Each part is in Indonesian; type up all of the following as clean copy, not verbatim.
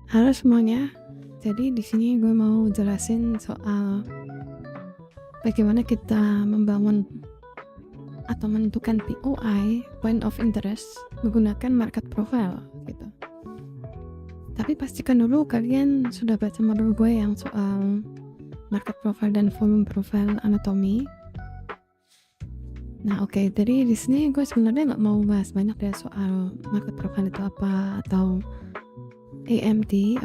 Halo semuanya. Jadi di sini gue mau jelasin soal bagaimana kita membangun atau menentukan POI (point of interest) menggunakan market profile gitu. Tapi pastikan dulu kalian sudah baca modul gue yang soal market profile dan volume profile anatomi. Nah, oke. Jadi di sini gue sebenarnya nggak mau bahas banyak ya soal market profile itu apa atau AMT,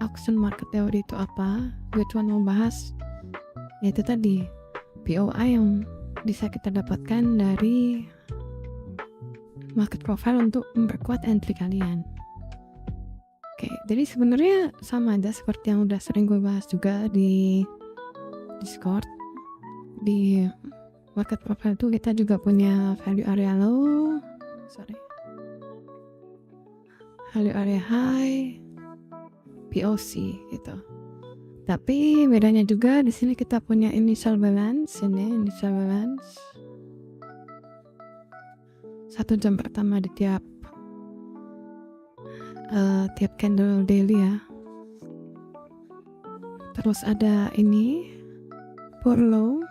auction market theory itu apa. Gue cuma mau bahas yaitu tadi POI yang bisa kita dapatkan dari market profile untuk memperkuat entry kalian. Oke, jadi sebenarnya sama aja seperti yang udah sering gue bahas juga di Discord. Di market profile itu kita juga punya value area low, value area high, POC gitu. Tapi bedanya juga di sini kita punya initial balance, ini initial balance 1 jam pertama di tiap candle daily ya. Terus ada ini per low,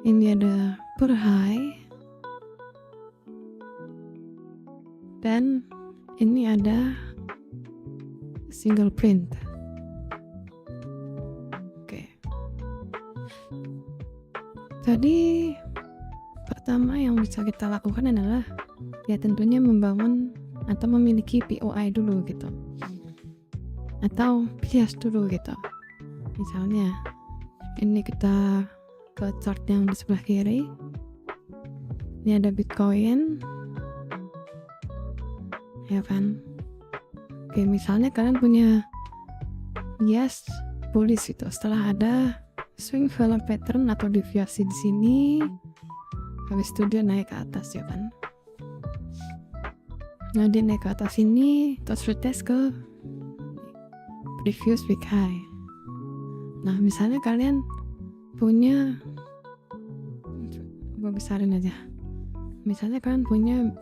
ini ada per high, dan ini ada single print. Oke. Jadi pertama yang bisa kita lakukan adalah ya tentunya membangun atau memiliki POI dulu gitu. Atau bias dulu gitu. Misalnya ini kita ke chart yang di sebelah kiri. Ini ada Bitcoin. Ya kan? Oke, misalnya kalian punya bias bullish itu setelah ada swing failure pattern atau deviasi di sini, habis itu dia naik ke atas ya kan. Nah, dia naik ke atas ini terus retest ke previous week high. Nah, misalnya kalian punya, gue besarin aja, misalnya kalian punya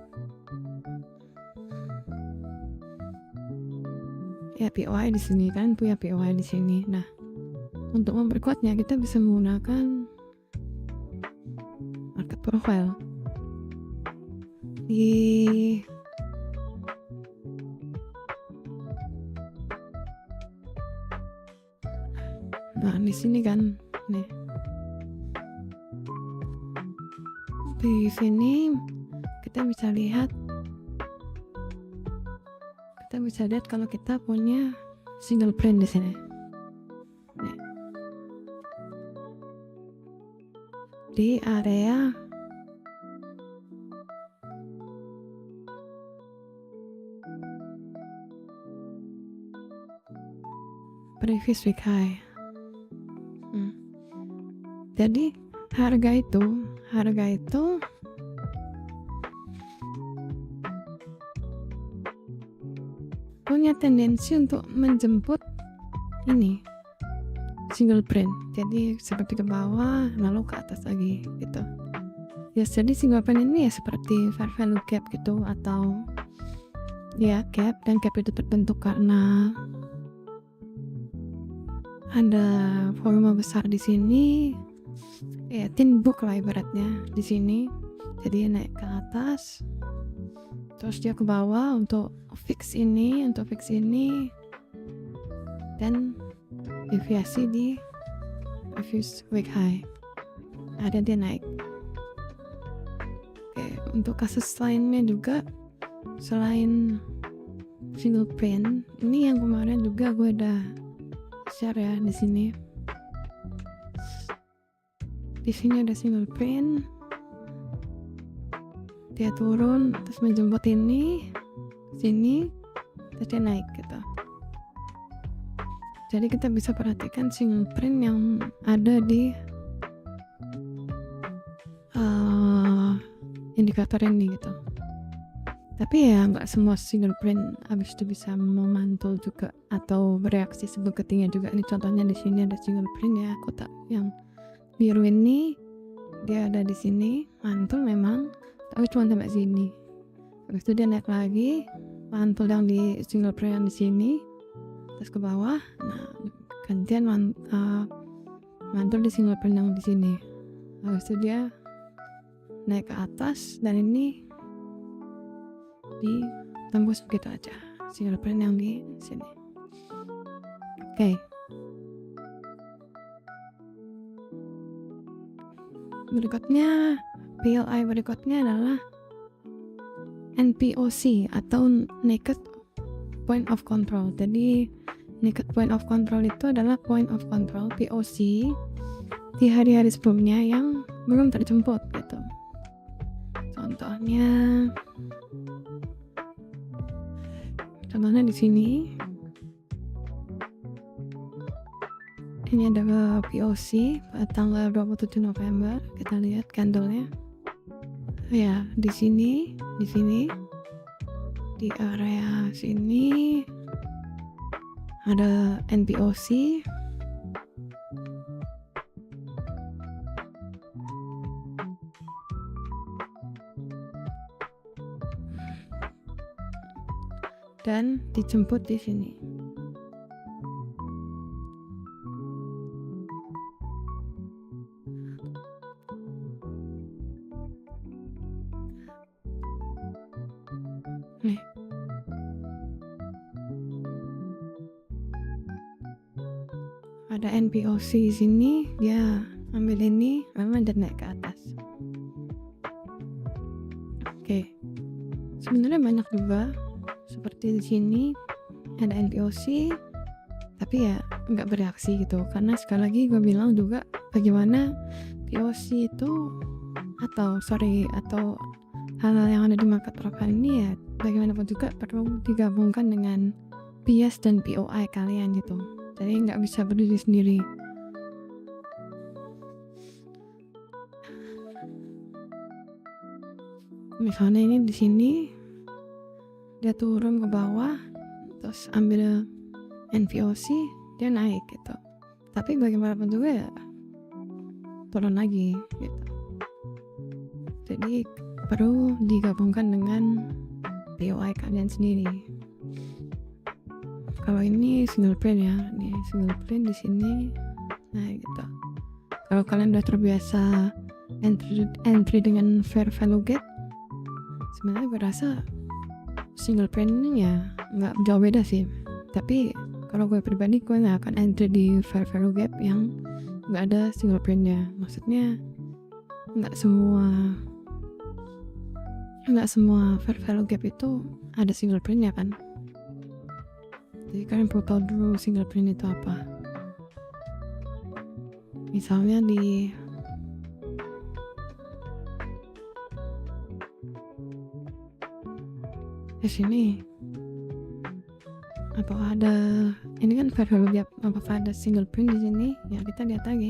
ya POI di sini, kan punya POI di sini. Nah, untuk memperkuatnya kita bisa menggunakan market profile. Nah, di sini kan nih. Di sini kita bisa lihat kalau kita punya single print di sini. Nih. Di area previous week high. Jadi harga itu punya tendensi untuk menjemput ini single print, jadi seperti ke bawah lalu ke atas lagi gitu ya. Jadi single print ini ya seperti fair value gap gitu, atau ya gap, dan gap itu terbentuk karena ada volume besar di sini ya, thin book lah ibaratnya di sini. Jadi naik ke atas terus dia ke bawah untuk fix ini, dan deviasi di previous week high, ada dia naik. Oke, untuk kasus lainnya juga selain single print, ini yang kemarin juga gue udah share ya di sini. Di sini ada single print, dia turun terus menjemput ini sini, terus dia naik gitu. Jadi kita bisa perhatikan single print yang ada di indikator ini gitu. Tapi ya nggak semua single print habis itu bisa memantul juga atau bereaksi sebelum ketinggian juga. Ini contohnya di sini ada single print ya, kotak yang biru ini dia ada di sini mantul memang, tapi cuma sampai sini. Habis itu dia naik lagi, mantul yang di single print yang di sini, terus ke bawah. Nah, gantian mantul di single print yang di sini. Habis itu dia naik ke atas dan ini ditembus begitu aja single print yang di sini. Oke. Berikutnya, PLI berikutnya adalah NPOC atau Naked Point of Control. Jadi Naked Point of Control itu adalah point of control POC di hari-hari sebelumnya yang belum terjemput gitu. Contohnya di sini. Ini ada POC pada tanggal 27 November. Kita lihat candle-nya. Ya, di sini, di area sini ada NPOC. Dan dijemput di sini. Nih. Ada NPOC di sini, dia ambil ini, memang dan naik ke atas. Oke. Sebenarnya banyak juga seperti di sini ada NPOC, tapi ya nggak bereaksi gitu. Karena sekali lagi gue bilang juga bagaimana POC itu atau hal-hal yang ada di market profile ini ya bagaimanapun juga perlu digabungkan dengan bias dan POI kalian gitu. Jadi nggak bisa berdiri sendiri. Misalnya ini di sini dia turun ke bawah, terus ambil NPOC, dia naik gitu. Tapi bagaimanapun juga ya turun lagi gitu. Jadi perlu digabungkan dengan POI kalian sendiri. Kalau ini single print ya, nih single print di sini, nah gitu. Kalau kalian udah terbiasa entry dengan fair value gap, sebenarnya gue rasa single print ini ya nggak jauh beda sih. Tapi kalau gue pribadi gue nggak akan entry di fair value gap yang nggak ada single printnya. Maksudnya nggak semua fair value gap itu ada single printnya kan. Jadi kalian perlu tahu dulu single print itu apa. Misalnya di sini apa ada ini kan fair value gap, apa ada single print di sini ya, kita lihat lagi.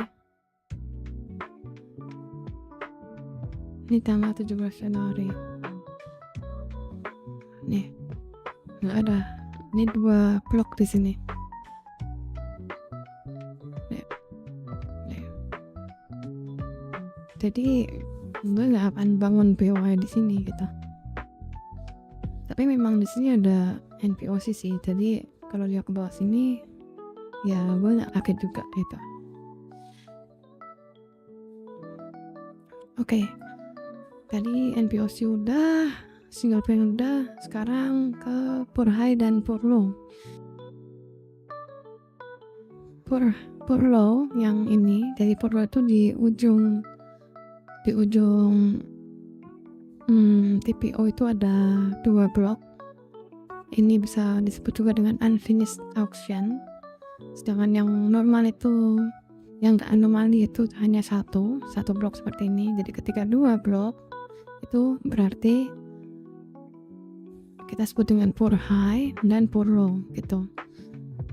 Ini tanggal 17 Januari. Nih nggak ada, ini 2 blok di sini. Nih. Jadi gue nggak akan bangun POI di sini gitu. Tapi memang di sini ada NPOC sih. Jadi kalau lihat ke bawah sini ya gue nggak kaget juga gitu. Oke. Tadi NPOC udah, single print udah, sekarang ke pure high dan pure low. Pure low yang ini, jadi pure low itu di ujung TPO itu ada 2 blok. Ini bisa disebut juga dengan unfinished auction. Sedangkan yang normal itu, yang gak anomali itu hanya satu blok seperti ini. Jadi ketika 2 blok itu berarti kita sebut dengan pure high dan pure low gitu.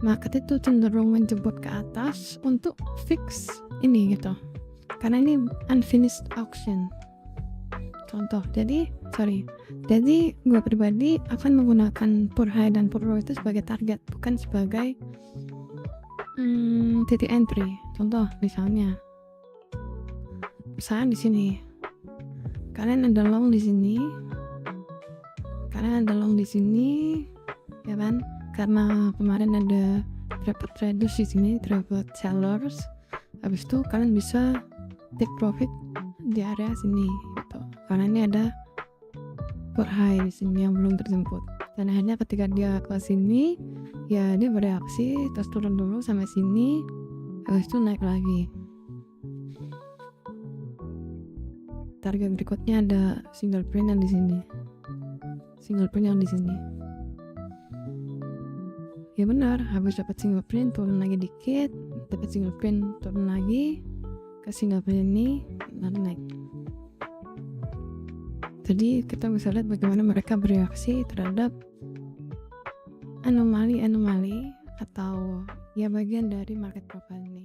Market itu cenderung menjemput ke atas untuk fix ini gitu. Karena ini unfinished auction. Contoh, jadi gue pribadi akan menggunakan pure high dan pure low itu sebagai target, bukan sebagai titik entry. Contoh, misalnya di sini, kalian ada long di sini, Karena ada long di sini, ya kan? Karena kemarin ada dapat traders di sini, dapat sellers. Habis itu kalian bisa take profit di area sini gitu. Karena ini ada support high di sini yang belum terjemput. Dan akhirnya ketika dia ke sini, ya dia bereaksi terus turun dulu sampai sini, habis itu naik lagi. Target berikutnya ada single print yang di sini. Ya benar, habis dapat single print turun lagi dikit, dapat single print turun lagi ke single print ini, lalu naik. Jadi kita bisa lihat bagaimana mereka bereaksi terhadap anomali atau ya bagian dari market profile ini.